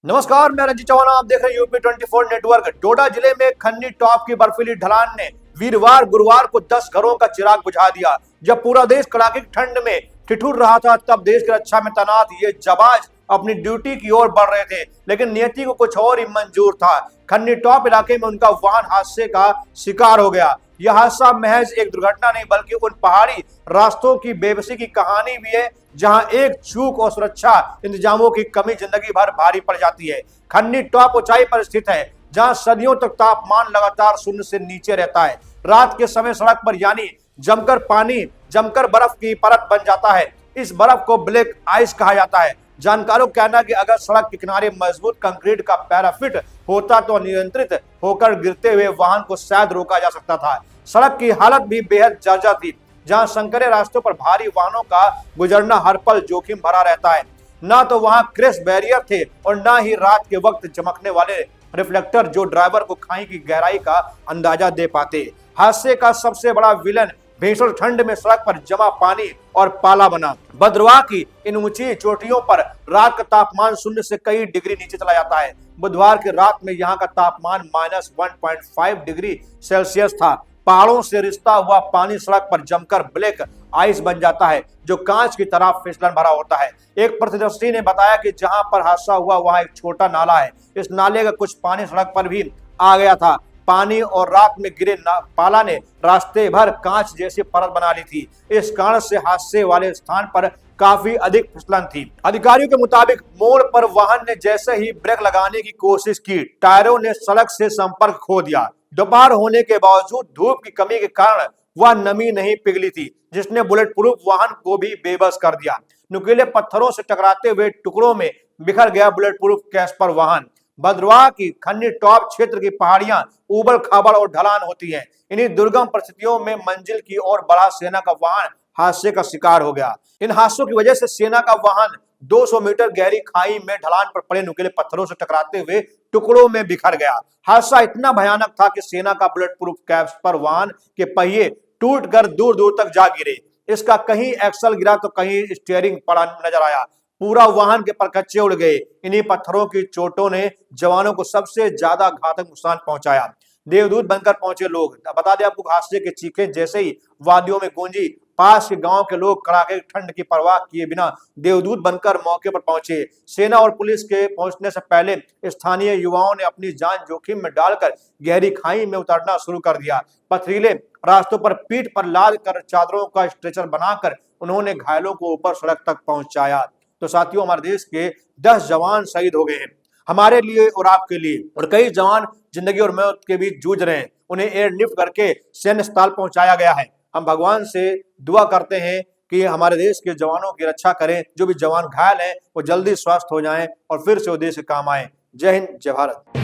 नमस्कार, मैं रंजीत चौहान। आप देख रहे हैं यूपी 24 नेटवर्क। डोडा जिले में खन्नी टॉप की बर्फीली ढलान ने वीरवार गुरुवार को 10 घरों का चिराग बुझा दिया। जब पूरा देश कड़ाके की ठंड में ठिठुर रहा था, तब देश की रक्षा में तैनात ये जाबाज अपनी ड्यूटी की ओर बढ़ रहे थे, लेकिन नियति को कुछ और ही मंजूर था। खन्नी टॉप इलाके में उनका वाहन हादसे का शिकार हो गया। यह हादसा महज एक दुर्घटना नहीं, बल्कि उन पहाड़ी रास्तों की बेबसी की कहानी भी है, जहां एक चूक और सुरक्षा इंतजामों की कमी जिंदगी भर भारी पड़ जाती है। खन्नी टॉप ऊंचाई पर स्थित है, जहां सदियों तक तापमान लगातार शून्य से नीचे रहता है। रात के समय सड़क पर यानी जमकर बर्फ की परत बन जाता है। इस बर्फ को ब्लैक आइस कहा जाता है। जानकारों का कहना है कि अगर सड़क के किनारे मजबूत कंक्रीट का पैराफिट होता तो नियंत्रित होकर गिरते हुए वाहन को शायद रोका जा सकता था। सड़क की हालत भी बेहद जर्जर थी, जहां संकरे रास्तों पर भारी वाहनों का गुजरना हर पल जोखिम भरा रहता है। ना तो वहां क्रैश बैरियर थे और ना ही रात के वक्त चमकने वाले रिफ्लेक्टर, जो ड्राइवर को खाई की गहराई का अंदाजा दे पाते। हादसे का सबसे बड़ा विलन भीषण ठंड में सड़क पर जमा पानी और पाला बना। भद्रवाह की इन ऊंची चोटियों पर रात का तापमान शून्य से कई डिग्री नीचे चला जाता है। बुधवार की रात में यहाँ का तापमान -1.5 डिग्री सेल्सियस था। पहाड़ों से रिश्ता हुआ पानी सड़क पर जमकर ब्लैक आइस बन जाता है, जो कांच की तरह फिसलन भरा होता है। एक प्रत्यक्षदर्शी ने बताया कि जहां पर हादसा हुआ वहां एक छोटा नाला है। इस नाले का कुछ पानी सड़क पर भी आ गया था। पानी और रात में गिरे पाला ने रास्ते भर कांच जैसी परत बना ली थी। इस कारण से हादसे वाले स्थान पर काफी अधिक फिसलन थी। अधिकारियों के मुताबिक मोड़ पर वाहन ने जैसे ही ब्रेक लगाने की कोशिश की, टायरों ने सड़क से संपर्क खो दिया। दोपहर होने के बावजूद धूप की कमी के कारण वह नमी नहीं पिघली थी, जिसने बुलेट प्रूफ वाहन को भी बेबस कर दिया। नुकीले पत्थरों से टकराते हुए टुकड़ों में बिखर गया बुलेट प्रूफ कैस्पर वाहन। भद्रवाह की खन्नी टॉप क्षेत्र की पहाड़ियां उबड़ खाबड़ और ढलान होती हैं। इन्हीं दुर्गम परिस्थितियों में मंजिल की ओर बढ़ा सेना का वाहन हादसे का शिकार हो गया। इन हादसों की वजह से सेना का वाहन 200 मीटर गहरी खाई में ढलान पर पड़े नुकीले पत्थरों से टकराते हुए टुकड़ों में बिखर गया। हादसा इतना भयानक था कि सेना का बुलेट प्रूफ कैस्पर वाहन के पहिए टूटकर दूर दूर तक जा गिरे। इसका कहीं एक्सल गिरा तो कहीं स्टीयरिंग पड़ा नजर आया। पूरा वाहन के परखच्चे उड़ गए। इन्हीं पत्थरों की चोटों ने जवानों को सबसे ज्यादा घातक नुकसान पहुंचाया। देवदूत बनकर पहुंचे लोग, बता दें आपको, हादसे के चीखें जैसे ही वादियों में गूंजी, पास के गांव के लोग कड़ाके की ठंड की परवाह किए बिना देवदूत बनकर मौके पर पहुंचे। सेना और पुलिस के पहुंचने से पहले स्थानीय युवाओं ने अपनी जान जोखिम में डालकर गहरी खाई में उतरना शुरू कर दिया। पथरीले रास्तों पर पीठ पर लाद कर चादरों का स्ट्रेचर बनाकर उन्होंने घायलों को ऊपर सड़क तक पहुंचाया। तो साथियों, हमारे देश के 10 जवान शहीद हो गए हैं, हमारे लिए और आपके लिए, और कई जवान जिंदगी और मौत के बीच जूझ रहे हैं। उन्हें एयरलिफ्ट करके सैन्य अस्पताल पहुंचाया गया है। हम भगवान से दुआ करते हैं कि हमारे देश के जवानों की रक्षा करें। जो भी जवान घायल हैं वो जल्दी स्वस्थ हो जाएं और फिर से वो देश के काम आए। जय हिंद, जय भारत।